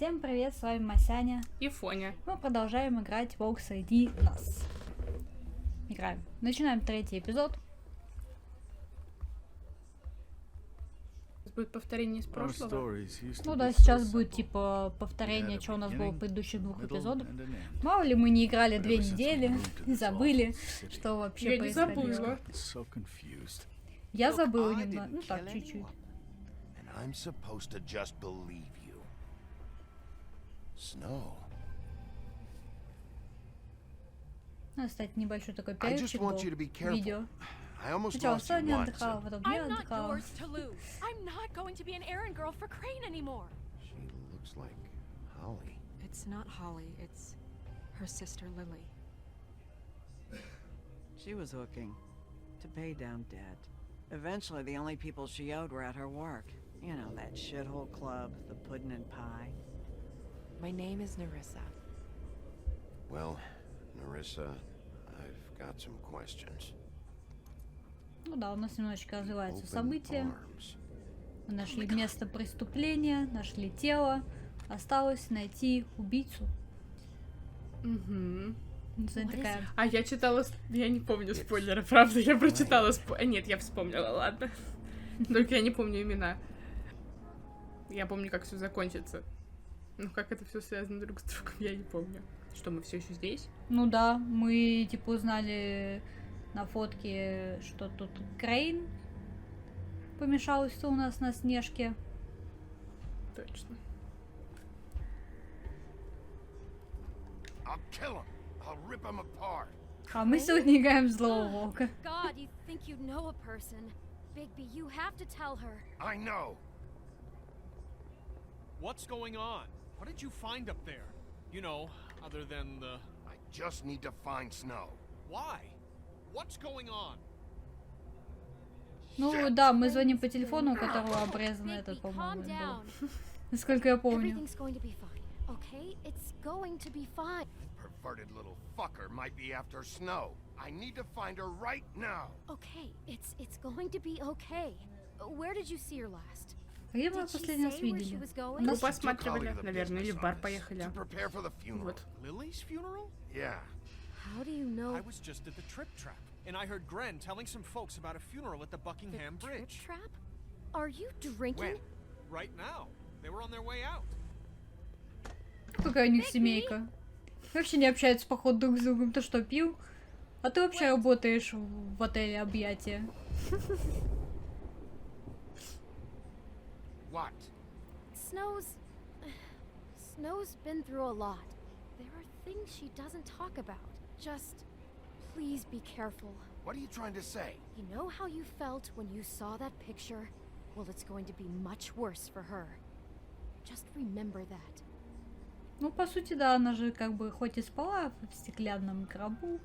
Всем привет, с вами Масяня и Фоня. Мы продолжаем играть в среди нас. Играем. Начинаем третий эпизод. Будет повторение из прошлого. Ну да, сейчас будет типа повторение, что у нас было в предыдущих двух эпизодах. Мало ли мы не играли 2 недели и забыли, что вообще происходило. Я не забыла. Я забыла немного, ну так, чуть-чуть. Ну, кстати, небольшой такой перерывчик был в видео. Сначала Соня отдыхала, потом я отдыхала. It's not Holly, it's her sister Lily. She was hooking to pay down debt. Eventually, the only people she owed were at her work. You know, that shithole club, the pudding and pie. My name is Nerissa. Well, Nerissa, I've got some questions. Ну да, у нас немножечко развиваются события. Мы нашли место преступления, нашли тело. Осталось найти убийцу. Угу. Такая... А я читала... Я не помню спойлеры, правда, я прочитала Нет, я вспомнила, ладно. Только я не помню имена. Я помню, как все закончится. Ну, как это все связано друг с другом, я не помню. Что, мы все еще здесь? Ну да, мы типа узнали на фотке, что тут Крейн помешался у нас на Снежке. Точно. А мы сегодня играем в злого волка. What's going on? What did you find up there? You know, other than the... I just need to find Snow. Why? What's going on? Ну да, мы звоним по телефону, у которого обрезан этот, по-моему, был. Насколько я помню. Okay, it's going to be fine. That perverted little fucker might be after Snow. I need to find her right now. Okay, it's going to be okay. Where did you see her last? Где мы последний раз видели? Мы посматривали, наверное, или в бар поехали. Вот. Lily's funeral? Yeah. How do you know? I was just at the trip trap, and I heard Gren telling some folks about a funeral at the Buckingham Bridge. Trip trap? Are you drinking? When? Right now. They were on their way out. Какая у них семейка. Вообще не общаются, походу, друг с другом. Ты что, пил? А ты вообще работаешь в отеле Объятия. What? Snow's been through a lot. There are things she doesn't talk about. Just please be careful. What are you trying to say? You know how you felt when you saw that picture? Well, it's going to be much worse for her. Just remember that. Ну, по сути, да, она же как бы хоть и спала в стеклянном гробу,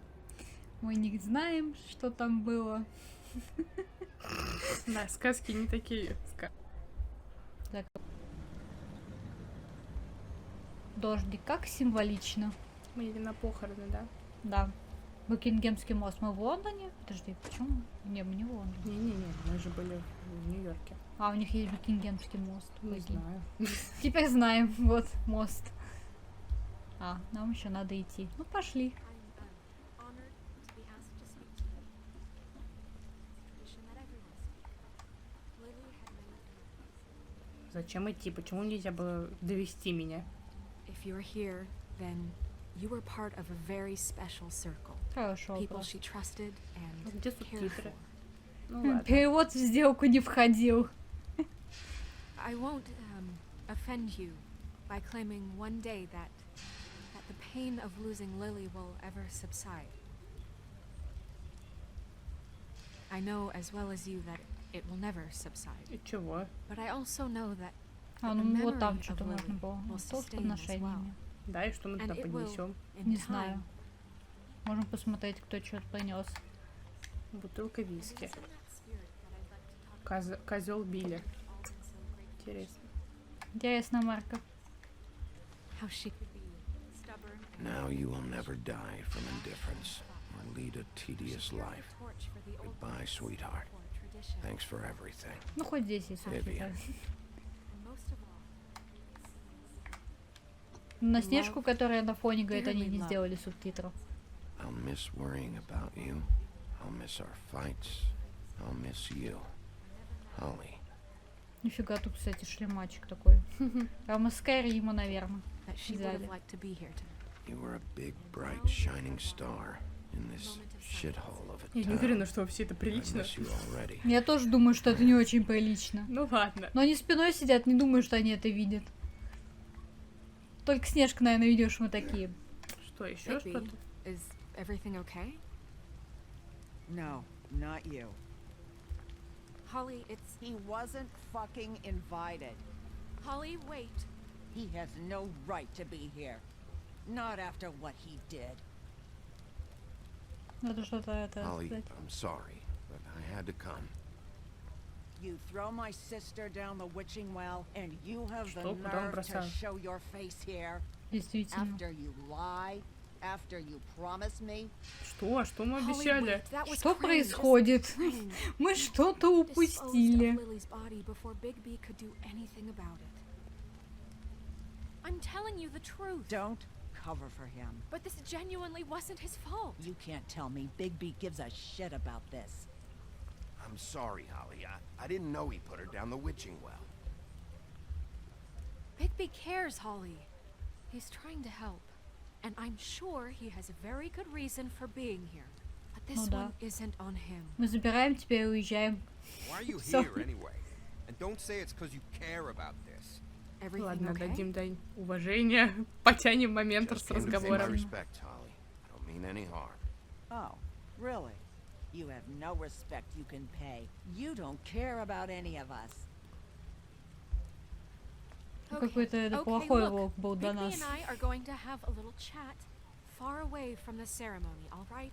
мы не знаем, что там было. Да, сказки не такие. Так. Дождик, как символично. Мы едем на похороны, да? Да. Букингемский мост. Мы в Лондоне? Подожди, почему? Не, мы не в Лондоне. Не-не-не, мы же были в Нью-Йорке. А, у них есть Букингемский мост. Не знаю. Теперь знаем. Вот, мост. А, нам еще надо идти. Ну, пошли. Зачем идти? Почему нельзя было довести меня? If you're here, then you were part of a very special circle. Хорошо. People she trusted and Где cared субтитры? for. Ну ладно. Перевод в сделку не входил. I won't offend you by claiming one day that the pain of losing Lily will ever subside. I know as well as you that it will never subside. И чего? But I also know that А, ну вот там что-то можно было. Стол с подношениями. Да, и что мы туда поднесем? Не знаю. Можем посмотреть, кто что-то принес. Бутылка виски. Козел Билли. Интересно. Интересная марка. Now you will never die from indifference or lead a tedious life. Goodbye, sweetheart. Thanks for everything. Ну хоть здесь есть субтитры. На Снежку, которая на фоне говорит, они не сделали субтитров. I'll miss worrying about you. I'll miss our fights. I'll miss you. Holly. Нифига, тут, кстати, шлемачек такой. Прямо Скайрима, наверное. That she would have liked to be here tonight. You were a big, bright, shining star in this shithole of a Я не town. уверена, что вообще это I прилично. miss you already. Я тоже думаю, что это не очень прилично. Ну ладно. Но они спиной сидят, не думаю, что они это видят. Только Снежка, наверное, видишь, мы такие. Что, еще Bigby, что-то? is everything okay? No, not you. Holly, it's... He wasn't fucking invited. Holly, wait. He has no right to be here. Not after what he did. Надо что-то это Holly, сказать. I'm sorry, but I had to come. You throw my sister down the witching well, and you have the Что? Куда он nerve to бросал? show your face here? Действительно. After you lie? After you promise me? Что? Что мы Holly, обещали? wait, that was Что cringe. происходит? Just Мы что-то disposed of упустили. Lily's body before Bigby could do anything about it. I'm telling you the truth. Don't cover for him. But this genuinely wasn't his fault. You can't tell me Bigby gives a shit about this. I'm sorry, Holly. I didn't know he put her down the witching well. Bigby cares, Holly. He's trying to help. And I'm sure he has a very good reason for being here. But this Ну да. one isn't on him. Мы забираем тебя и уезжаем. Why are you So- here anyway? And don't say it's because you care about this. Everything Ладно, okay? дадим дань уважения, потянем момент Just с came to pay my разговором. respect, Holly. I don't mean any harm. Oh, really? You have no respect you can pay. You don't care about any of us. Ну, какой-то это Okay, плохой look, волк был до Bigby нас. and I are going to have a little chat far away from the ceremony, all right?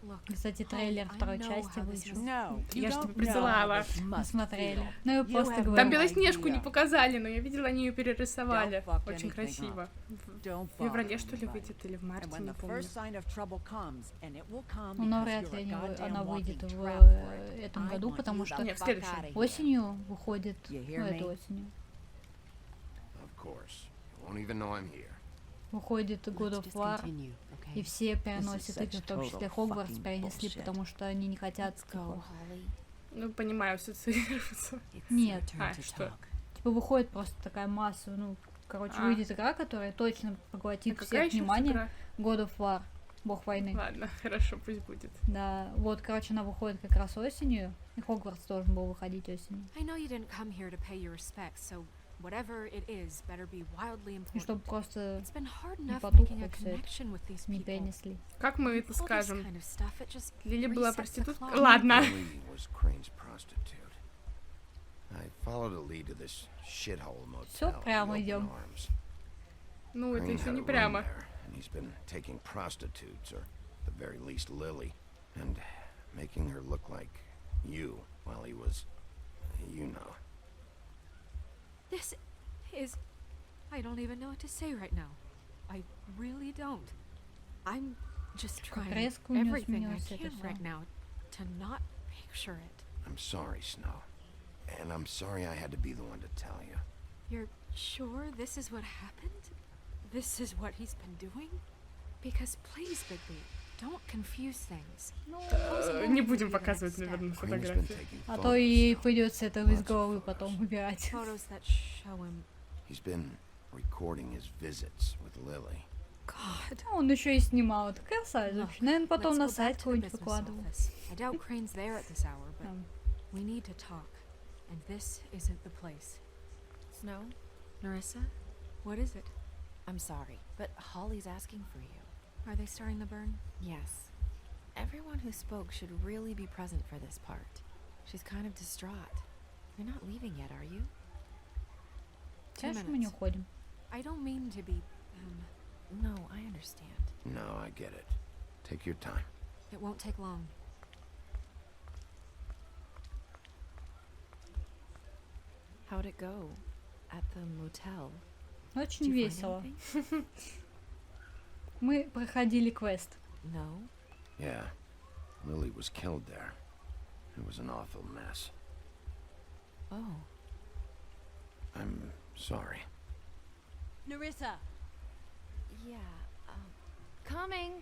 Look, Кстати, Holly, трейлер I второй know части how this вышел. must No, you Я ж don't тебе know присылала. how this Не must смотрели. feel. Ну, я You просто have говорю. Там no Белоснежку не idea. показали, но я видела, они ее перерисовали. Don't fuck Очень anything красиво. Don't В феврале, bother что ли, anybody. выйдет, или в марте, And when не the помню. first sign of trouble comes, and it will come Ну, because навряд you're ли a goddamn она выйдет walking в trap for it, этом I году, want потому you что the Нет, в fuck следующем. outta here. осенью выходит, You hear ну, это me? осенью, Of course. You won't even know I'm here. выходит God of War, и все переносят such игры, в том числе total Хогвартс fucking перенесли, bullshit. потому что они не хотят, типа, Ну, понимаю, ассоциируется. нет, А, что? типа выходит просто такая масса, ну, короче, А. выйдет игра, которая точно поглотит А какая всех еще внимание, игра? God of War, бог войны. Ладно, хорошо, пусть будет. Да, вот, короче, она выходит как раз осенью, и Хогвартс должен был выходить осенью. I know you didn't come here to pay your respects, so whatever it is better be wildly И important. чтобы просто It's been hard не enough потухло making a всё это, connection with these не people. перенесли. Как мы это All this скажем? kind of stuff, it just Лили была resets the проституткой? clock. Ладно. Lily was Crane's prostitute. I followed a lead to this shithole motel. Всё, in прямо open идём. arms. Ну, это Crane еще had не a room прямо. there, and he's been taking prostitutes, or at the very least Lily, and making her look like you while he was, you know. This is... I don't even know what to say right now. I really don't. I'm just Как trying резко у неё everything I сменилось это can всё. right now to not picture it. I'm sorry, Snow. And I'm sorry I had to be the one to tell you. You're sure this is what happened? This is what he's been doing? Because please, Bigby, don't confuse things. Не будем показывать, наверное, Crane's been фотографии. taking А то ей photos, придется это из головы потом убирать. Photos that show him. He's been recording his visits with Lily. God. Он еще и снимал, это красавец. Look, вообще. Наверное, потом let's на go сайт back to the какой-нибудь business выкладывал. office. I doubt Crane's there at this hour, but Там. we need to talk. And this isn't the place. Snow, Narissa, what is it? I'm sorry, but Holly's asking for you. Are they starting the burn? Yes. Everyone who spoke should really be present for this part. She's kind of distraught. You're not leaving yet, are you? Конечно, мы не уходим. I don't mean to be, No, I understand. No, I get it. Take your time. it won't take long. How'd it go at the motel? Did Очень you find весело. anything? Мы проходили квест. No. Yeah. Lily was killed there. It was an awful mess. Oh, I'm sorry. Nerissa. Yeah, coming.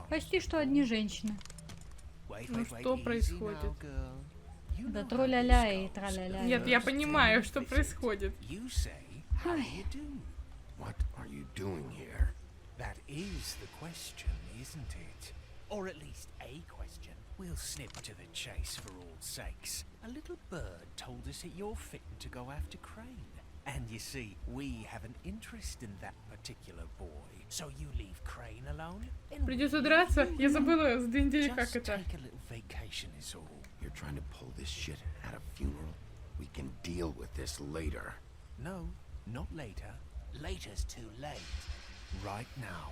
Почти что одни женщины. Ну что происходит? Да тру-ля-ля и тра-ля-ля. Нет, я понимаю, что происходит. What are you doing here? That is the question, isn't it? Or at least a question. We'll snip to the chase for all sakes. A little bird told us that you're fitting to go after Crane. And you see, we have an interest in that particular boy. So you leave Crane alone? Придется драться? Я забыла за 2 недели, как Just это. take a little vacation is all. You're trying to pull this shit at a funeral? We can deal with this later. No, not later. Later's too late. Right now.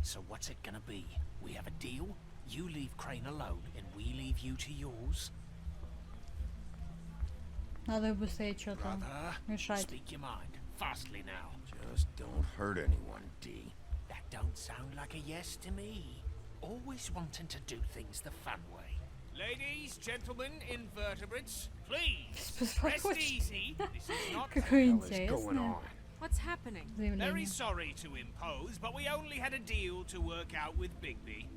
So what's it gonna be? We have a deal? You leave Crane alone, and we leave you to yours? Надо быстрее что-то Brother, решать. speak your mind. Fastly now. Just don't hurt anyone, D. That don't sound like a yes to me. Always wanting to do things the fun way. Ladies, gentlemen, invertebrates, please, rest Спокойно. easy. This is not Какое What is going интересное on? What's happening? very заявление. sorry to impose, but we only had a deal to work out with Bigby.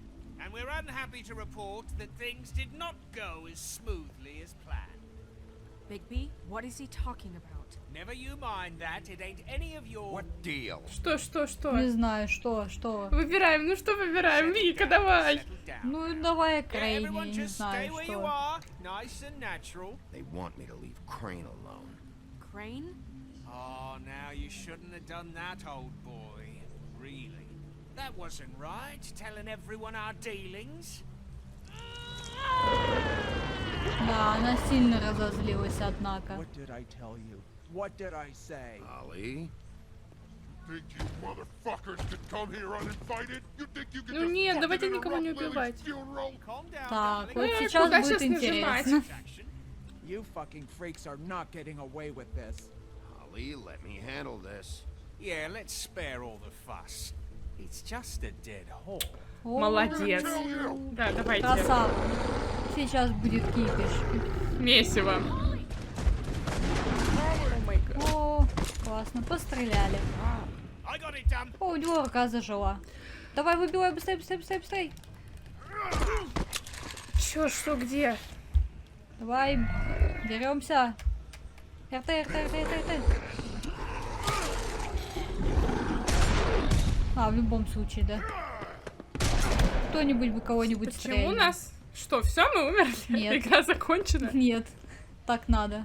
And we're unhappy to report that things did not go as smoothly as planned. Bigby, what is he talking about? Never you mind that, it ain't any of your... What deal? Что? Не знаю, что. Выбираем, ну что выбираем? Вика, давай. Settle down. Ну давай Yeah, Крейни, everyone не just знаю, stay where you что. are, nice and natural. They want me to leave Crane alone. Crane? Oh, now you shouldn't have done that, old boy. Really? That wasn't right, telling everyone our dealings. Да, она сильно разозлилась, однако. What did I tell you? What did I say? Ollie? Think you motherfuckers could come here uninvited? You think you can Ну just нет, fucking давайте никого не interrupt Lily's убивать. funeral? Calm down, Так, darling. вот Куда сейчас будет щас нажимать? интересно. Action. You fucking freaks are not getting away with this. Ollie, let me handle this. Yeah, let's spare all the fuss. It's just a dead horse. О, Молодец. Да, давайте. красава. Сейчас будет кипиш. Месиво. О май гад. О, классно, постреляли. I got it done. О, у него рука зажила. Давай, выбивай, быстрей. Чё, что, где? Давай, деремся. РТ. А, в любом случае, да. Кто-нибудь бы кого-нибудь Почему стрельнул. у нас? Что, все, мы умерли? Нет. Игра закончена? Нет, так надо.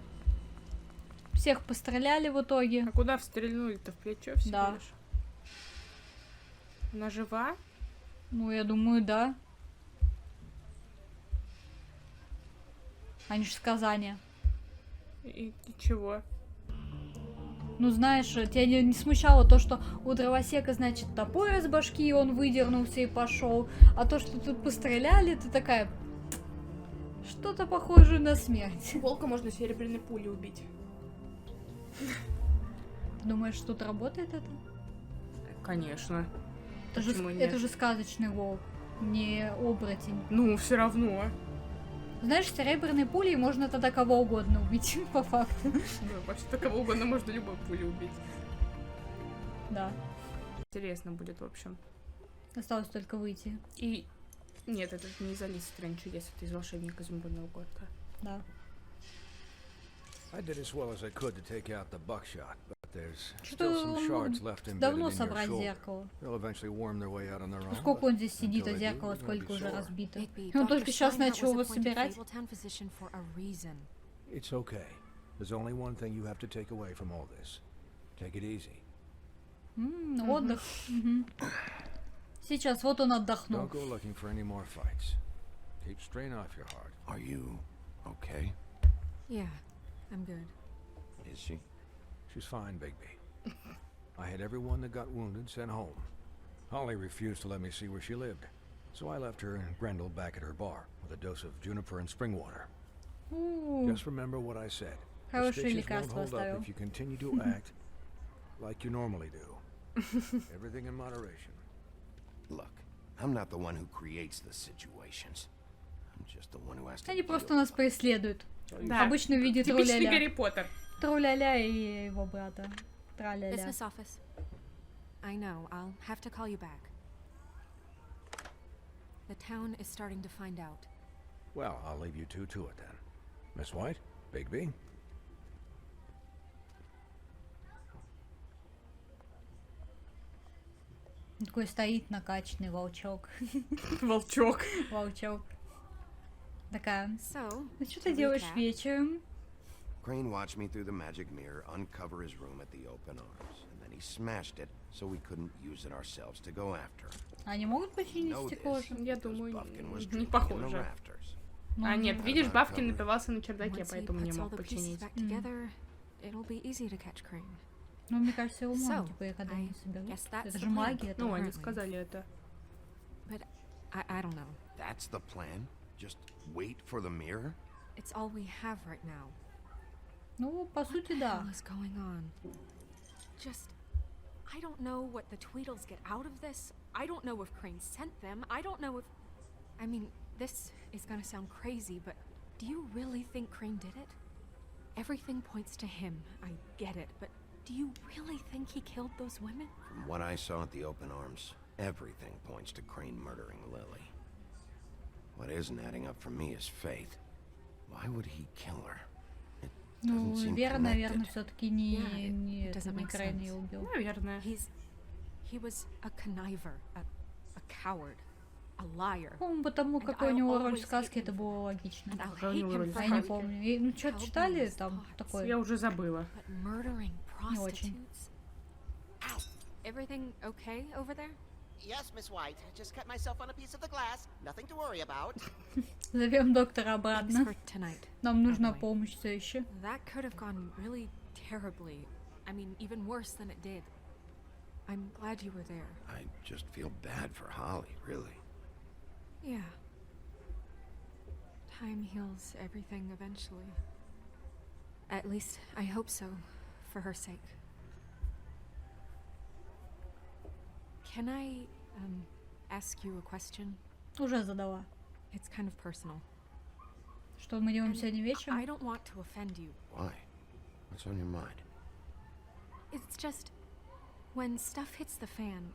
Всех постреляли в итоге. А куда стрельнули-то? В плечо всего Да. лишь? Она жива? Ну, я думаю, да. Они же сказания. И чего? Ну, знаешь, тебя не смущало то, что у дровосека, значит, топор из башки, и он выдернулся и пошел. А то, что тут постреляли, ты такая... Что-то похожее на смерть. Волка можно серебряной пулей убить. Думаешь, тут работает это? Конечно. Это нет? же сказочный волк, не оборотень. Ну, все равно. Знаешь, серебряной пулей можно тогда кого угодно убить, по факту. Да, вообще-то кого угодно можно любой пулей убить. Да. Интересно будет, в общем. Осталось только выйти. И... Нет, это не из Алисы в стране чудес, это из волшебника изумрудного городка. Да. I did as well as I could to take out the buckshot, but there's Что-то still some он shards left embedded давно in your собрать shoulder. зеркало. They'll eventually worm their way out on their own. Сколько он здесь сидит, Until а they do, зеркало you're gonna сколько be уже sore. разбито. Bigby, И он Dr. только сейчас Steinhardt начал was его appointed собирать. Fabletown physician for a reason. It's okay. There's only one thing you have to take away from all this. Take it easy. Отдых. Мгм. Сейчас вот он отдохнул. Don't go looking for any more fights. Keep strain off your heart. Are you okay? Yeah, I'm good. Is she? She's fine, Bigby. I had everyone that got wounded sent home. Holly refused to let me see where she lived, so I left her and Grendel back at her bar with a dose of juniper and spring water. Just remember what I said. The Хорошее stitches won't лекарство hold up оставил. if you continue to act like you normally do. Everything in moderation. Look, I'm not the one who creates the situations. I'm just the one who has to Они deal просто нас with them. преследуют. Да. Обычно в виде Типичный тролля-ля. Гарри Поттер. Тролля-ля и его брата. Траля-ля. Business office. I know. I'll have to call you back. The town is starting to find out. Well, I'll leave you two to it then. Miss White? Bigby? Такой стоит накачанный волчок. Волчок. Волчок. Такая. So, Ну что ты to делаешь recap, вечером? Crane watched me through the magic mirror uncover his room at the open arms, and then he smashed it so we couldn't use it ourselves to go after him. Они могут починить стекло же? Я Because думаю, Buffkin was не drinking in the похоже. rafters. Ну, А нет, ну, видишь, Она Баффкин covered. напивался на чердаке, once he поэтому не puts all мог the pieces починить. back together, it'll be easy to catch Crane. Ну, мне кажется, его So, можно, типа, я когда I не соберу. guess that's Это the же plan. магия. это Ну, они Apparently. сказали это. But I don't know. That's the plan? Just wait for the mirror? It's all we have right now. Ну, по сути, да. What is going on? Just, I don't know what the Tweedles get out of this. I don't know if Crane sent them. I don't know if... I mean, this is gonna sound crazy, but do you really think Crane did it? Everything points to him. I get it, but do you really think he killed those women? From what I saw at the open arms, everything points to Crane murdering Lily. What isn't adding up for me is Faith. Why would he kill her? It Ну, doesn't seem Вера, наверное, connected. все-таки не, Yeah, it не, doesn't не make Крейн sense. ее убил. Наверное. He was a conniver, a coward, a liar. Ну, потому And какой у I'll него роль в always сказке, hate это him. было логично. And I'll Какая у hate него him роль в for Я не сказке? помню. И, ну, что-то Help me читали with там thoughts. такое? Я уже забыла. But murdering Не очень. prostitutes? Ow. Everything okay over there? Yes, Miss White. Just cut myself on a piece of the glass. Nothing to worry about. Зовем доктора Thanks обратно. for tonight. Нам нужна by the way. помощь все еще. That could have gone really terribly. I mean, even worse than it did. I'm glad you were there. I just feel bad for Holly, really. Yeah. Time heals everything eventually. At least, I hope so, for her sake. Can I, ask you a question? Уже задала. It's kind of personal. Что мы делаем And сегодня I вечером? don't want to offend you. Why? What's on your mind? It's just when stuff hits the fan,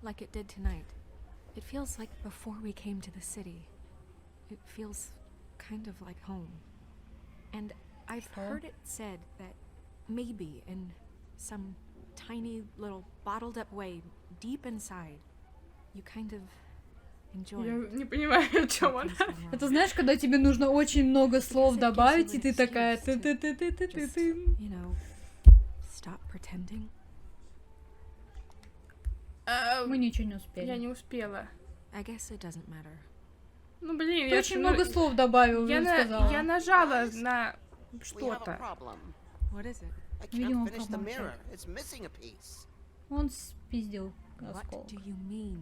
like it did tonight, it feels like before we came to the city. It feels kind of like home. And I've Sure. heard it said that maybe in some tiny little bottled up way deep inside, you kind of enjoy Я it. не понимаю, о чем when она. things go wrong. Это знаешь, когда тебе нужно очень много слов Because it gives добавить, you и ты an такая excuse to ты-ты-ты-ты-ты-ты. You know, stop pretending. Мы ничего не Я успели. не успела. I guess it doesn't matter. Ну, блин, Ты я очень ж- много слов добавил, я, я сказала. я нажала на We have a что-то. problem. What is it? I Видимо, can't finish the промолчал. mirror. It's missing a piece. Он спиздил What осколок. do you mean,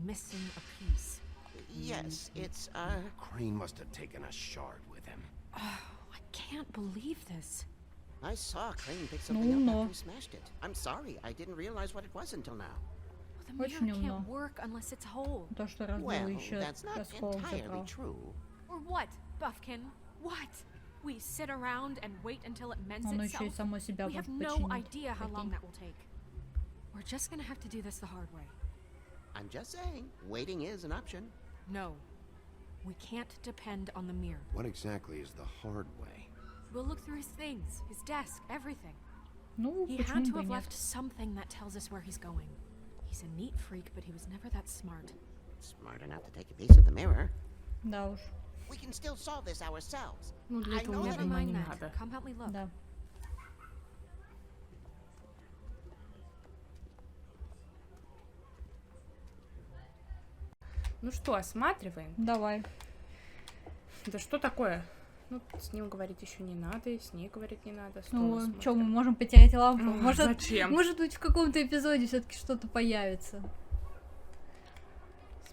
missing a piece? Yes, it's Crane must have taken a shard with him. Oh, I can't believe this. I saw Crane pick Ну, something up умно. after he smashed it. I'm sorry, I didn't realize what it was until now. Well, the Очень mirror умно. can't work unless it's whole. То, что разбил Well, еще that's not осколок entirely забрал. true. Or what, Buffkin? What? We sit around and wait until it mends Он еще и itself? само себя We have может no починить. idea how long Прикинь. that will take. We're just gonna have to do this the hard way. I'm just saying, waiting is an option. No. We can't depend on the mirror. What exactly is the hard way? We'll look through his things, his desk, everything. Ну, He had почему to бы и have нет? left something that tells us where he's going. He's a neat freak, but he was never that smart. Smart enough to take a piece of the mirror. Да уж, We can still solve this ourselves. Ну, для I этого know мне, that Never думаю, mind не that. надо. Come help me look. да. Ну что, осматриваем? Давай. Да что такое? Ну, с ним говорить еще не надо, и с ней говорить не надо. Стол Ну, осмотрим. что, мы можем потерять лампу? Ой, Может, зачем? может быть, в каком-то эпизоде все-таки что-то появится.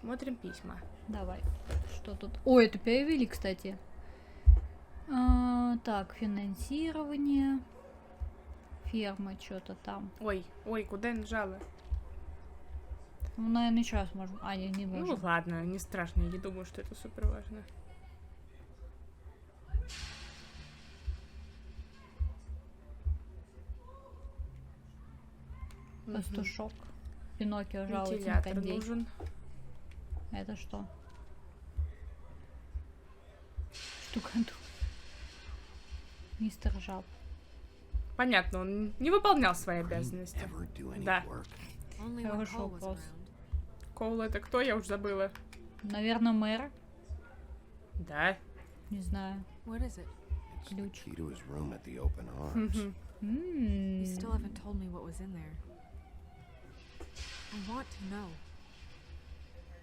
Смотрим письма. Давай. Что тут? Ой, это перевели, кстати. Так, финансирование. Ферма, что-то там. Ой, ой, куда я нажала? Ну, наверное, еще раз можем. А, не можем. Ну ладно, не страшно, я не думаю, что это супер важно. Пастушок. Пиноккио жалуется на Вентилятор кондей. нужен. Это что? Штукатур. Мистер Жаб. Понятно, он не выполнял свои обязанности. Да. Хороший вопрос. Коул это кто? Я уже забыла. Наверное, мэр. Да. Не знаю. What is it? Ключ. Key to his room at the open arms. You still haven't told me what was in there. I want to know.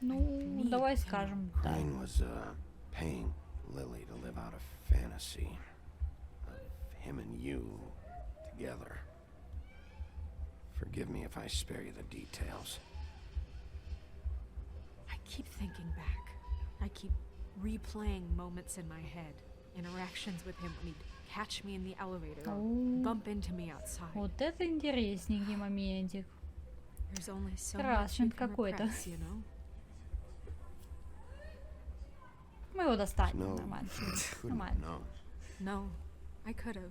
Ну, давай скажем. Да. Crane was paying Lily to live out a fantasy of him and you together. Forgive me if I spare you the details. I keep thinking back. I keep replaying moments in my head. Interactions with him when he'd catch me in the elevator or bump into me outside. Вот это интересненький моментик. There's only so much you Красный can какой-то. repress, you know? Мы его достанем. No, Нормально. couldn't Нормально. know. No, I could have.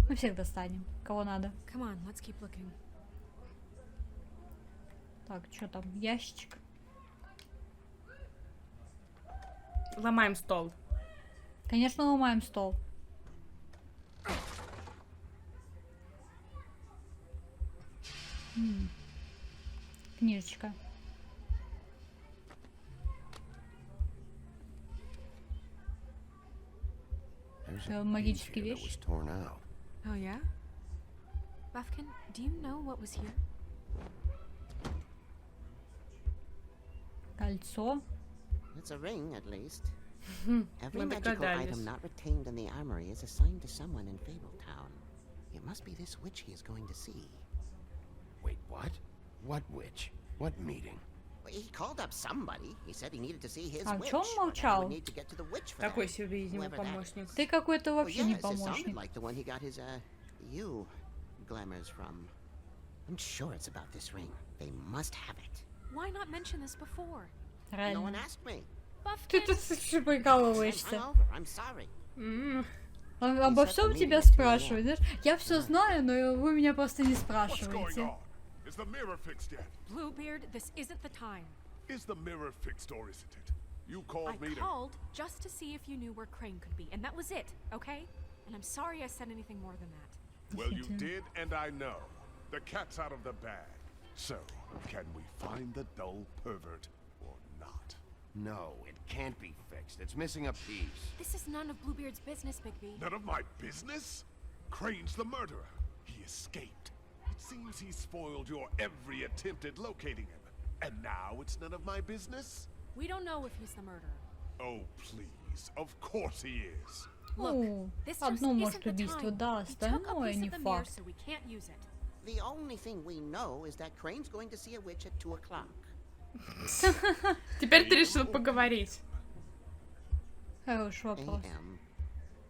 Мы всех достанем. Кого надо. Come on, let's keep looking. Так, что там? Ящичек. Ломаем стол. Конечно, ломаем стол. Книжечка. There's Это a магические page here that вещи. was torn out. Oh, yeah? Buffkin, do you know what was here? Кольцо. It's a ring, at least. Мы Every magical догадались. item not retained in the armory is assigned to someone in Fabletown. It must be this witch he is going to see. Wait, what? What witch? What meeting? Well, he called up somebody. He said he needed to see his А witch. чё он but I молчал? would need to get to the witch for Такой that, себе, видимо, whoever that помощник. is. Ты какой-то Oh, вообще не yes, it sounded помощник. like the one he got his, you glamours from. I'm sure it's about this ring. They must have it. Why not mention this before? No one Реально. asked me. Ты Buffkin! тут еще I'm прикалываешься. hungover. I'm sorry. Он обо всем тебя спрашивает, знаешь? Я все знаю, но вы меня просто не What's going спрашиваете. on? Is the mirror fixed yet? Bluebeard, this isn't the time. Is the mirror fixed or isn't it? You I called me to... called just to see if you knew where Crane could be, and that was it, okay? And I'm sorry I said anything more than that. Well, you did, and I know. The cat's out of the bag. So, can we find the dull pervert or not? No, it can't be fixed. It's missing a piece. This is none of Bluebeard's business, Bigby. None of my business? Crane's the murderer. He escaped. It seems he spoiled your every attempt at locating him. And now it's none of my business? We don't know if he's the murderer. Oh, please. Of course he is. Look, Ну, this just одно может isn't the убийство, time. да, He took a остальное piece не of the mirror, факт. so we can't use it. The only thing we know is that Crane's going to see a witch at 2 o'clock. Теперь ты решил поговорить. Хороший вопрос. A.M.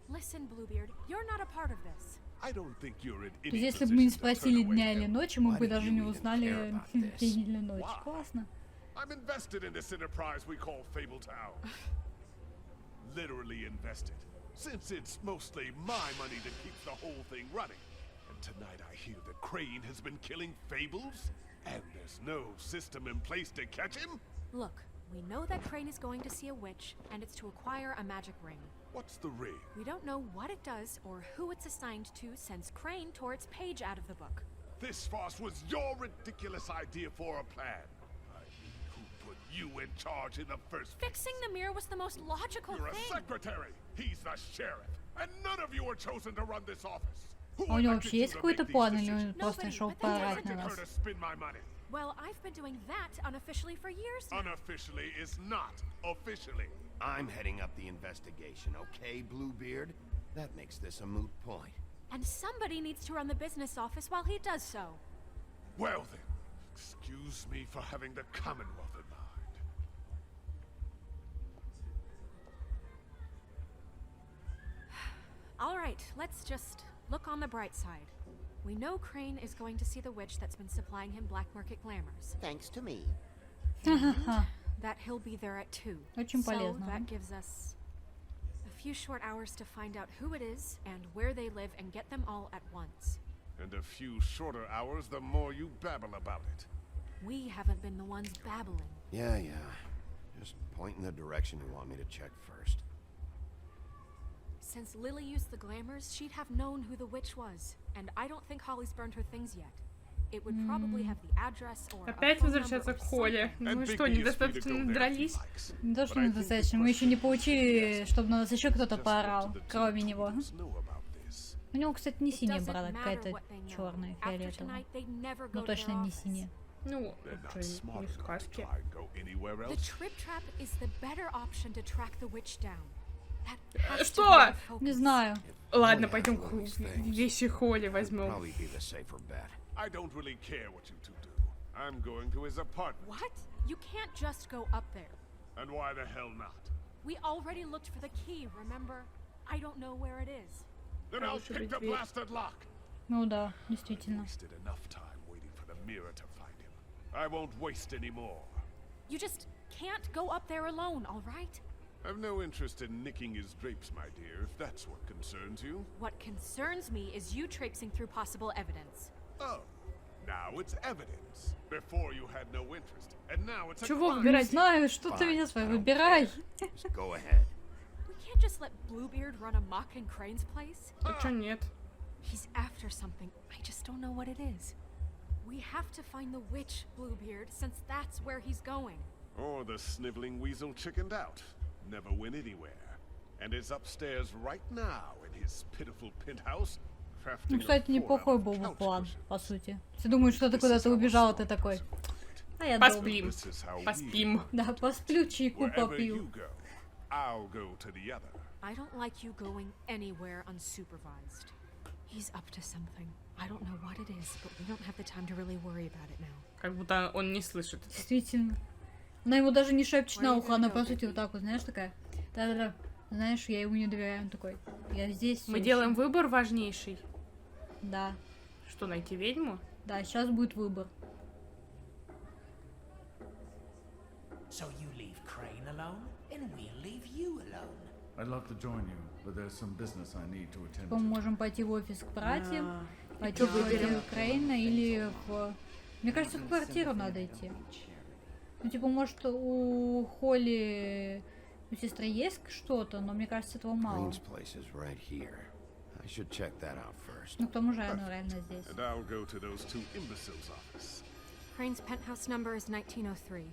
Listen, Bluebeard, you're not a part of this. I don't think you're in То any есть, если бы мы не position to спросили turn away дня или him. ночи, мы Why бы do даже you не even узнали care about this? день или ночь. Why? Классно. I'm invested in this enterprise we call Fabletown. Literally invested. Since it's mostly my money that keeps the whole thing running. And tonight I hear that Crane has been killing fables? And there's no system in place to catch him? Look, we know that Crane is going to see a witch, and it's to acquire a magic ring. What's the ring? We don't know what it does or who it's assigned to since Crane tore its page out of the book. This farce was your ridiculous idea for a plan. I mean, who put you in charge in the first place? Fixing the mirror was the most logical You're a thing. secretary. He's the sheriff. And none of you were chosen to run this office. Who А у него elected вообще you есть to какой-то make these план, или он decisions? просто Nobody, решил but they Who поорать на elected her нас? to spend my money? Well, I've been doing that unofficially for years now. Unofficially is not officially. I'm heading up the investigation, okay, Bluebeard? That makes this a moot point. And somebody needs to run the business office while he does so. Well then, excuse me for having the Commonwealth in mind. All right, let's just look on the bright side. We know Crane is going to see the witch that's been supplying him black market glamours. Thanks to me. Ха-ха-ха. That he'll be there at 2. Очень So полезно. that gives us a few short hours to find out who it is and where they live and get them all at once. And a few shorter hours, the more you babble about it. We haven't been the ones babbling. Yeah. Just point in the direction you want me to check first. Since Lily used the glamours, she'd have known who the witch was. And I don't think Holly's burned her things yet. It would probably have the address or a Опять phone возвращаться number к or Холле. something. Ну что, недостаточно дрались? Не то, что недостаточно. Мы еще не получили, чтобы на нас еще кто-то поорал, кроме него. У него, кстати, не синяя борода, какая-то черная, фиолетовая. Но точно не синяя. Ну, это не сказки. The trip trap is the better option to track the witch down. That has to Что? be our focus. Не знаю. Ладно, пойдем вещи Холли возьмем. Probably be the safer bet. I don't really care what you two do. I'm going to his apartment. What? You can't just go up there. And why the hell not? We already looked for the key, remember? I don't know where it is. Then I'll pick the blasted lock. Ну да, действительно. Wasted enough time waiting for the mirror to find him. I won't waste any more. You just can't go up there alone, all right? I've no interest in nicking his drapes, my dear, if that's what concerns you. What concerns me is you traipsing through possible evidence. Oh, now it's evidence. Before you had no interest, and now it's a Чего crime. Не выбирать? знаю, что ты меня с вами выбирай. Just go ahead. We can't just let Bluebeard run amok in Crane's place. А чё нет? He's after something. I just don't know what it is. We have to find the witch, Bluebeard, since that's where he's going. Or the sniveling weasel chickened out. Never went anywhere. And is upstairs right now in his pitiful penthouse. Ну, кстати, неплохой был бы план, по сути. Ты думаешь, что ты куда-то убежал, ты такой. А я дома. Поспим. Поспим. Да, посплю, чайку попью. I don't like you going anywhere unsupervised. He's up to something. I don't know what it is, but we don't have the time to really worry about it now. Как будто он не слышит. Действительно. Она ему даже не шепчет на ухо, она по сути вот так вот, знаешь, такая. Да-да-да. Знаешь, я ему не доверяю, он такой. Я здесь. Мы делаем выбор важнейший. Да. Что, найти ведьму? Да, сейчас будет выбор. So you leave Crane alone, and we'll leave you alone. I'd love to join you, but there's some business I need to attend Мы to. можем пойти в офис к братьям, пойти в квартиру Крейна или в... Мне кажется, в квартиру надо идти. Ну, типа, может, у Холли, у сестры есть что-то, но мне кажется, этого мало. Green's place is right here. I should check that out first. Ну, к тому же оно реально здесь. And I'll go to those two imbeciles' office. Crane's penthouse number is 1903.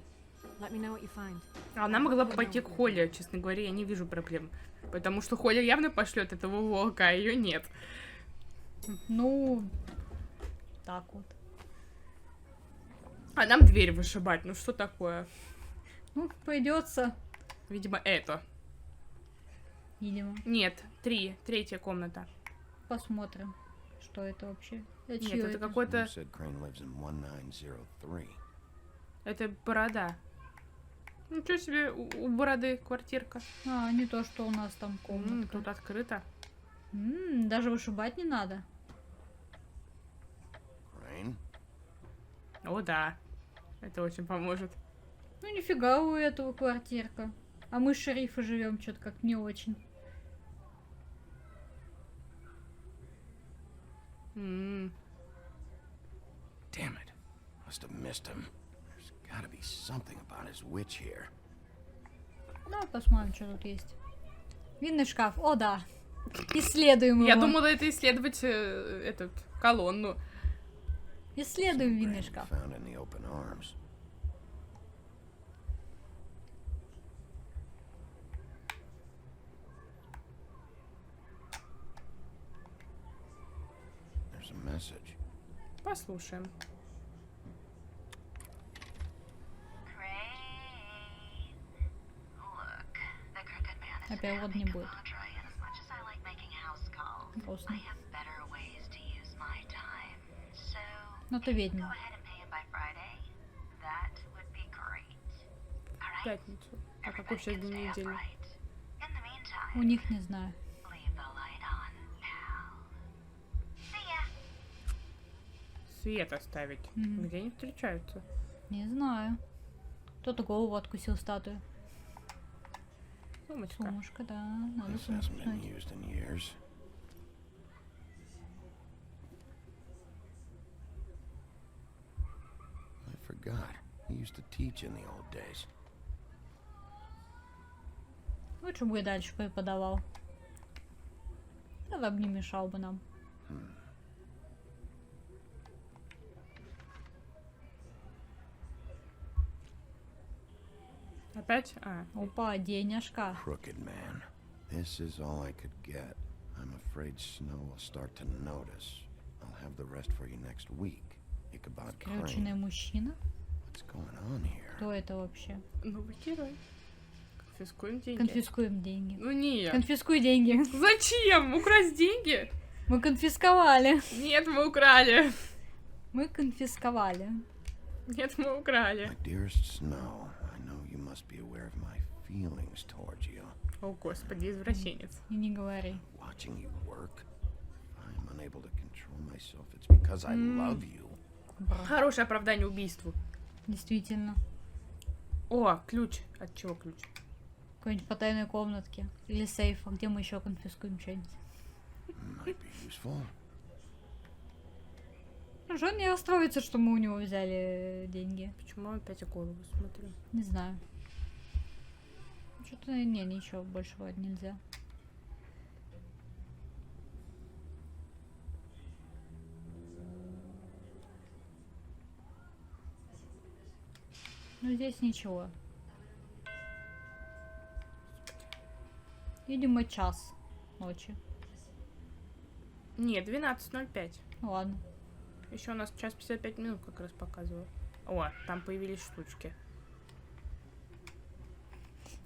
Let me know what you find. Она могла бы пойти к Холле, честно говоря, я не вижу проблем. Потому что Холли явно пошлет этого волка, а ее нет. Ну, так вот. А нам дверь вышибать, ну что такое? Ну, придется. Видимо, это. Видимо. Нет, третья комната. Посмотрим, что это вообще. Нет, это какой-то... You said Crane lives in 1903. Это борода. Ничего себе, у бороды квартирка. А, не то, что у нас там комната. Тут открыто. Даже вышибать не надо. Crane? О, да. Это очень поможет. Ну, нифига у этого квартирка. А мы с шерифа живем что-то как не очень. Damn it. Must have missed him. There's gotta be something about his witch here. Ну, посмотрим, что тут есть. Винный шкаф. О, да. Исследуем его. Я думала, это исследовать колонну. Исследуем винный шкаф. Found in the open arms. There's a message. Послушаем. Опять вот не будет. Грустно. Ну ты ведьма. В пятницу. А какой сейчас день недели? У них не знаю. Свет оставить. Где они встречаются? Не знаю. Кто-то голову откусил статую. Сумочка. Сумушка, да. Надо This сумочку hasn't been снять. used in years. I forgot. He used to teach in the old days. Лучше бы и дальше преподавал. Тогда бы не мешал бы нам. Опять? А. Опа, денежка. Crooked man. This is all I could get. I'm afraid Snow will start to notice. I'll have the rest for you next week. Ichabod Скрюченный Crane. мужчина. What's going on here? Кто это вообще? Новый герой. Конфискуем деньги. Конфискуем деньги. Ну нет. Конфискуй деньги. Zачем? Украсть деньги? Мы конфисковали. Нет, мы украли. Мы конфисковали. Нет, мы украли. My dearest Snow, I know you must be aware of my feelings towards you. О, господи, извращенец. И не говори. Watching you work, I'm unable to control myself. It's because I love you. Хорошее оправдание убийству. Действительно. О, ключ. От чего ключ? Какой-нибудь потайной комнатке. Или сейфа. Где мы еще конфискуем что-нибудь? Might be useful. Ну, он не расстроится, что мы у него взяли деньги. Почему опять голову смотрю? Не знаю. Что-то не, ничего больше вроде нельзя. Ну здесь ничего. Видимо, час ночи. Нет, 12:05. Ну ладно. Еще у нас час 55 минут как раз показываю. О, там появились штучки.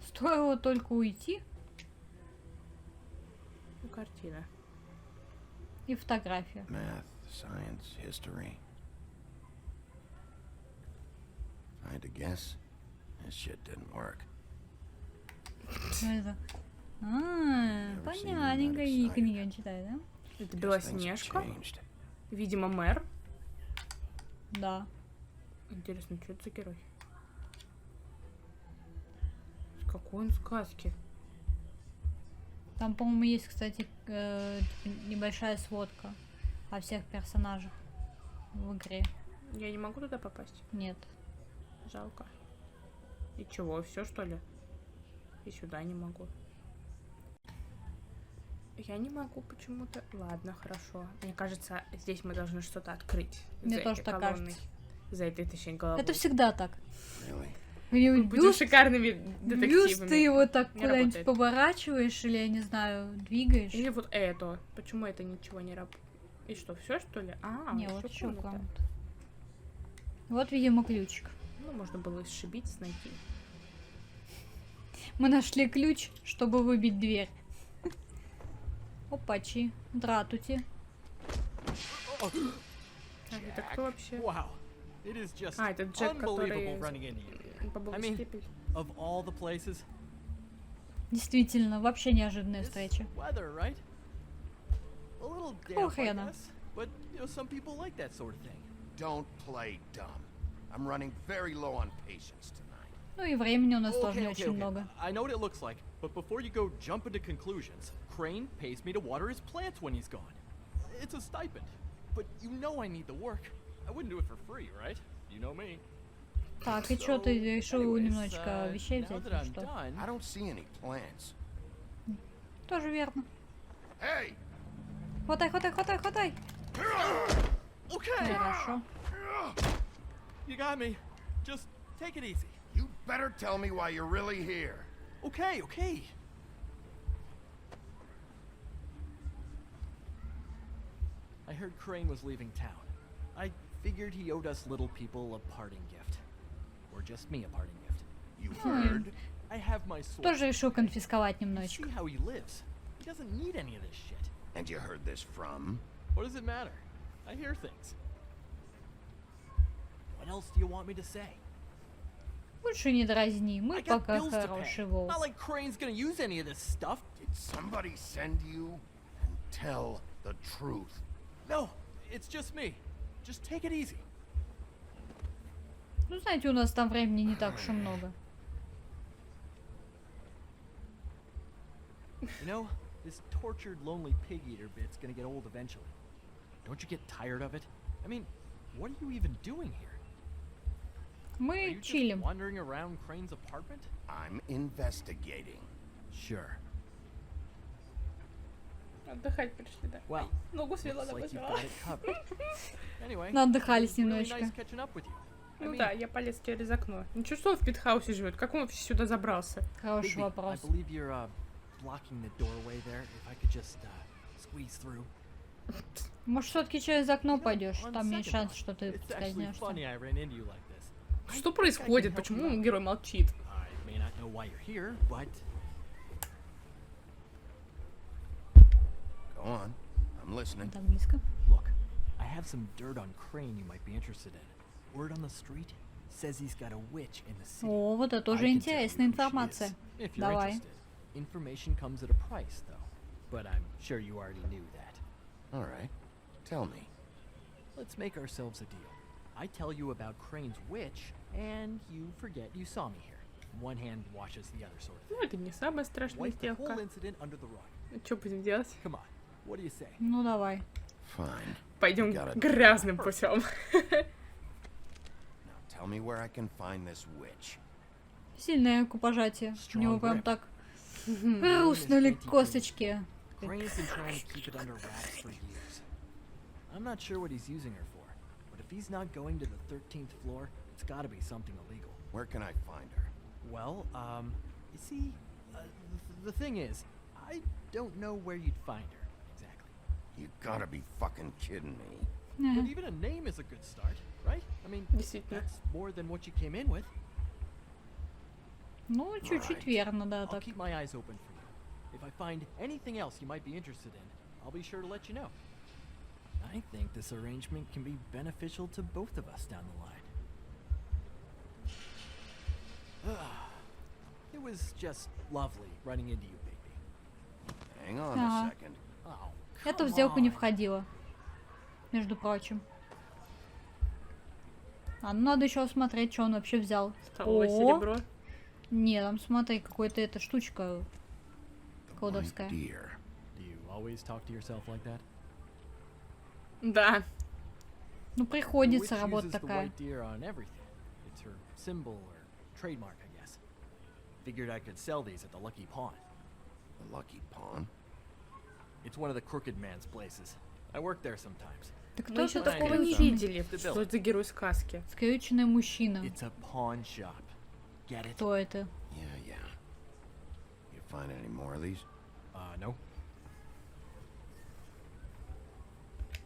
Стоило только уйти. Ну, картина. И фотография. Math, science, history. I had to guess. This shit didn't work. Что это? Понятненько. И книги он читает, да? Это Белоснежка. Видимо, мэр. Да. Интересно, что это за герой? С какой он сказки? Там, по-моему, есть, кстати, небольшая сводка о всех персонажах в игре. Я не могу туда попасть? Нет. Жалко. И чего, все что ли? И сюда не могу. Я не могу почему-то. Ладно, хорошо. Мне кажется, здесь мы должны что-то открыть. Мне за тоже этой так колонной. кажется. За этой, точнее, головой. Это всегда так. Мы будем шикарными детективами. Бюст ты его так Не куда-нибудь работает. поворачиваешь или, я не знаю, двигаешь. Или вот это. Почему это ничего не работает? И что, все что ли? А, Не, ещё вот еще комната. комната. Вот, видимо, ключик. Ну, можно было сшибить, найти. Мы нашли ключ, чтобы выбить дверь. Опачи. Дратути. Так, это кто вообще? Wow. It is just А, это Джек, который unbelievable running into you. побыл I mean, степель. of all the places, Действительно, вообще неожиданная встреча. weather, right? A little Какого damp, I хрена? guess, but you know, some people like that sort of thing. Don't play dumb. I'm running very low on patience tonight. Ну и времени у нас тоже не Okay, очень много. I know what it looks like, but before you go jump into conclusions, Crane pays me to water his plants when he's gone. It's a stipend, but you know I need the work. I wouldn't do it for free, right? You know me. Так, и что, ты решил anyways, немножечко вещей now взять that или I'm что? done, I don't see any plants. Тоже верно. Hey! Хватай, хватай, хватай, хватай. Okay. Хорошо. You got me. Just take it easy. You better tell me why you're really here. Okay, okay. I heard Crane was leaving town. I figured he owed us little people a parting gift. Or just me a parting gift. You heard? I have my source. Тоже решил конфисковать See немножечко. how he lives. He doesn't need any of this shit. And you heard this from? What does it matter? I hear things. What else do you want me to say? Лучше не дразни, мы I got пока bills to pay. хороший волк. Not like Crane's gonna use any of this stuff. Did somebody send you? And tell the truth. No, it's just me. Just take it easy. Ну, знаете, у нас там времени не так уж и много. You know, this tortured, lonely pig-eater bit's gonna get old eventually. Don't you get tired of it? I mean, what are you even doing here? Are Мы you just чилим. wandering around Crane's apartment? I'm investigating. Sure. Отдыхать пришли, да. Well, Ногу свела, looks да, like you've позвала. got it covered. Anyway, Наотдыхались it was really немножечко. nice catching up with you. I Ну mean, да, я полез через окно. Ничего, что он в пентхаусе живет. Как он вообще сюда забрался? Хороший Bigby, I вопрос. believe you're blocking the doorway there. If I could just squeeze through. Может, все-таки через окно пойдешь? On Там есть second шанс, thought, что ты it's actually скользнешься. funny I ran into you like this. Что происходит? Почему герой молчит? I may not know why you're here, but Go on. I'm listening. Так близко. look, I have some dirt on Crane you might be interested in. Word on the street says he's got a witch in the city. О, вот это тоже I can tell you интересная who she информация. is, if you're Давай. interested. Information comes at a price, though. But I'm sure you already knew that. All right. Tell me. Let's make ourselves a deal. I tell you about Crane's witch, and you forget you saw me here. One hand washes the other, sort of thing. Ну, это не самая страшная Wipe the whole сделка. incident under the rug. Ну, что будем делать? Come on, what do you say? Ну, давай. Fine. Пойдем You gotta- грязным путем. Now tell me where I can find this witch. Сильное рукопожатие. У него Strong прям grip. так Crane хрустнули is anti-green. косточки. Crane's been trying to keep it under wraps for years. I'm not sure what he's using her for, but if he's not going to the 13th floor, it's gotta be something illegal. Where can I find her? Well, you see, the thing is, I don't know where you'd find her, exactly. You gotta be fucking kidding me. But even a name is a good start, right? I mean, Действительно. that's more than what you came in with. Ну, чуть-чуть верно, да, I'll так. keep my eyes open for you. If I find anything else you might be interested in, I'll be sure to let you know. I think this arrangement can be beneficial to both of us down the line. It was just lovely running into you, baby. Hang on Ага. a second. Oh, Это в come сделку не on. входило. Между прочим. А, ну надо еще смотреть, что он вообще взял. Столовое серебро. Не, там смотри, какая-то эта штучка кодовская. Dear. Do you always talk to yourself like that? Да. Ну, The приходится witch работа uses the такая. white deer on everything. It's her symbol or trademark, I guess. Figured I could sell these at the Lucky Pawn. The Lucky Pawn? It's one of the crooked man's places. I work there sometimes. Так Мы кто еще же такого такого не скрюченный? видели. Что это герой сказки? Скрюченный мужчина. It's a pawn shop. Get it? Кто это? Yeah. You find any more of these? No.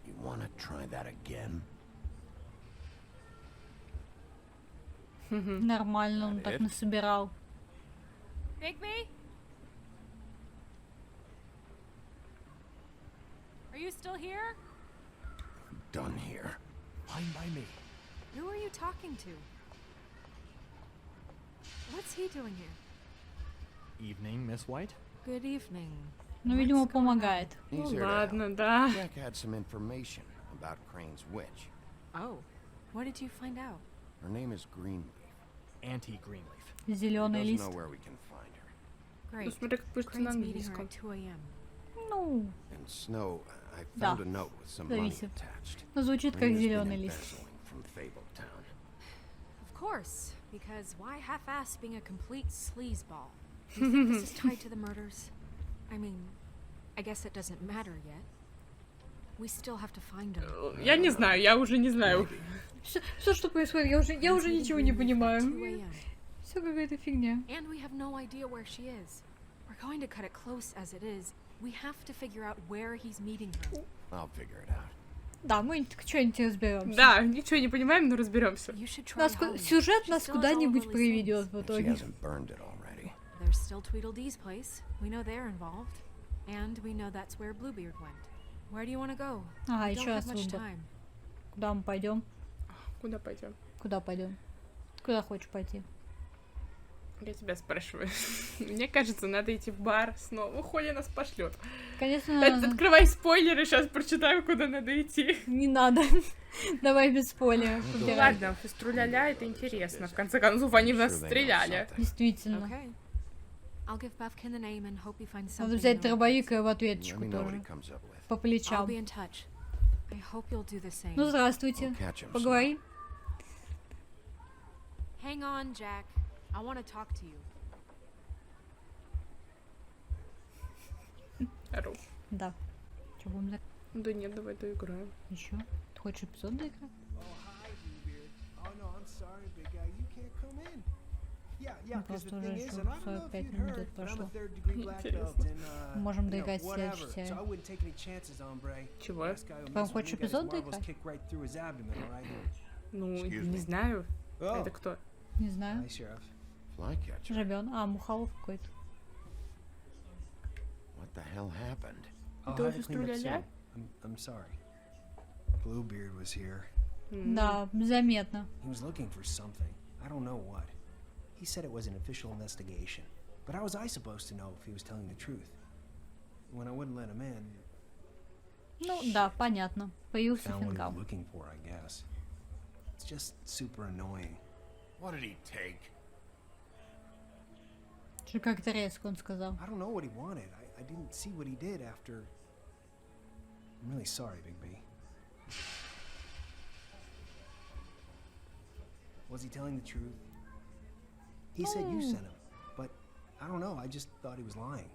You wanna try that again? Нормально, он That так it? насобирал. Bigby? Are you still here? Done here. Fine by me. Who are you talking to? What's he doing here? Evening, Miss White. Good evening. Ну, видимо, помогает. Ну He's here to ладно, help. да. Jack had some information about Crane's witch. Oh, what did you find out? Her name is Greenleaf. Anti-Greenleaf. He Зеленый doesn't лист. know where we can find her. Ну Great. смотри, как пишется на Crane's meeting her английском. at 2 a.m. Ну, And Snow, I Да. found a note with some money Зависит. attached. Ну, звучит как Crane has been зеленый лист. embezzling from Fabletown. Of course, because why half-ass being a complete sleazeball? Do you think this is tied to the murders? I mean, I guess it doesn't matter yet. We still have to find him. Я не знаю, я уже не знаю. Все, что происходит, я уже ничего не понимаю. 2 a.m. Все какая-то фигня. And we have no idea where she is. We're going to cut it close as it is. We have to figure out where he's meeting her. I'll figure it out. Да, мы что-нибудь разберемся. Да, ничего не понимаем, но разберемся. You should try Нас, Holly. сюжет She нас still has all of куда-нибудь Lily's приведет things. в If she итоге. hasn't burned it already. There's still Tweedledee's place. We know they're involved. And we know that's where Bluebeard went. Where do you want to go? Ага, We еще don't раз have much выбор. time. Куда мы пойдем? Куда пойдем? Куда пойдем? Куда хочешь пойти? Я тебя спрашиваю. Мне кажется, надо идти в бар снова. Хоня нас пошлет. Конечно. Открывай спойлеры, сейчас прочитаю, куда надо идти. Не надо. Давай без спойлеров. Ну ладно, феструля-ля, это интересно. В конце концов, они в нас стреляли. Действительно. Okay. I'll give Bufkin the name and hope he finds something. Надо взять new. дробовик и в ответочку тоже. По плечам. I'll be in touch. I hope you'll do the same. Ну, здравствуйте. Поговорим. Hang on, Jack. I want to talk to you. Ору. Да. Что будем за... Да нет, давай доиграем. Еще? Ты хочешь эпизод доиграть? Ну, просто уже еще 45 минут прошло. Можем доиграть в следующей серии. Чего? Ты прям хочешь эпизод доиграть? Ну, не знаю. Это кто? Не знаю. Жабен. А, мухолов какой-то. What the hell happened? Это феструля-ля? I'm sorry. Bluebeard was here. Да, заметно. He was looking for something. I don't know what. He said it was an official investigation. But how was I supposed to know if he was telling the truth? When I wouldn't let him in... Ну, да, понятно. Появился Found what he was фингал. looking for, I guess. It's just super annoying. What did he take? Что как-то резко он сказал. I don't know what he wanted. I didn't see what he did after... I'm really sorry, Big B. Was he telling the truth? He said you sent him, but I don't know, I just thought he was lying.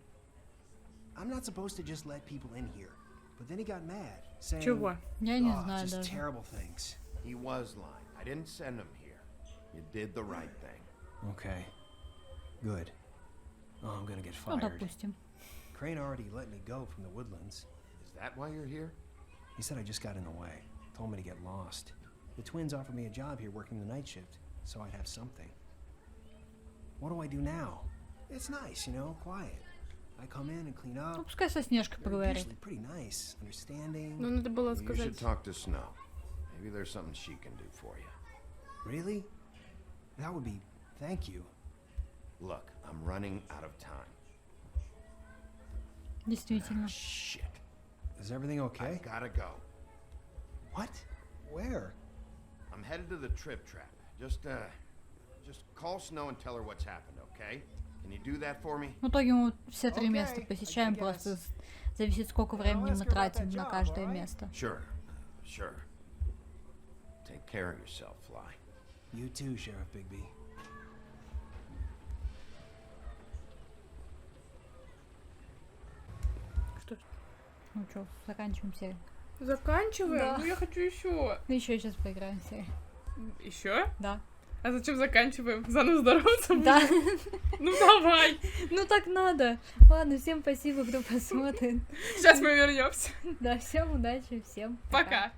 I'm not supposed to just let people in here, but then he got mad, saying, Чего? Я не знаю just даже. terrible things. He was lying. I didn't send him here. You did the right thing. Okay, good. Oh, I'm gonna get Ну, fired. допустим. Crane already let me go from the Woodlands. Is that why you're here? He said I just got in the way, told me to get lost. The twins offered me a job here working the night shift, so I'd have something. What do I do now? It's nice, you know, quiet. I come in and clean up. Ну, пускай со Снежкой They're поговорит. usually pretty nice, understanding. Ну, надо было You should сказать. talk to Snow. Maybe there's something she can do for you. Really? That would be... Thank you. Look, I'm running out of time. Действительно. Shit. Is everything okay? I gotta go. What? Where? I'm headed to the trip trap. Just call Snow and tell her what's happened, okay? Can you do that for me? В итоге мы все три места посещаем, просто зависит, сколько времени мы тратим на каждое место. Sure. Take care of yourself, Fly. You too, Sheriff Bigby. Что? Ну что, заканчиваем серию. Заканчиваем? Да. Ну, я хочу еще. Ну еще сейчас поиграем в серию. Еще? Да. А зачем заканчиваем? Заново здороваться? Да. Ну давай. Ну так надо. Ладно, всем спасибо, кто посмотрит. Сейчас мы вернемся. Да, всем удачи, всем Пока.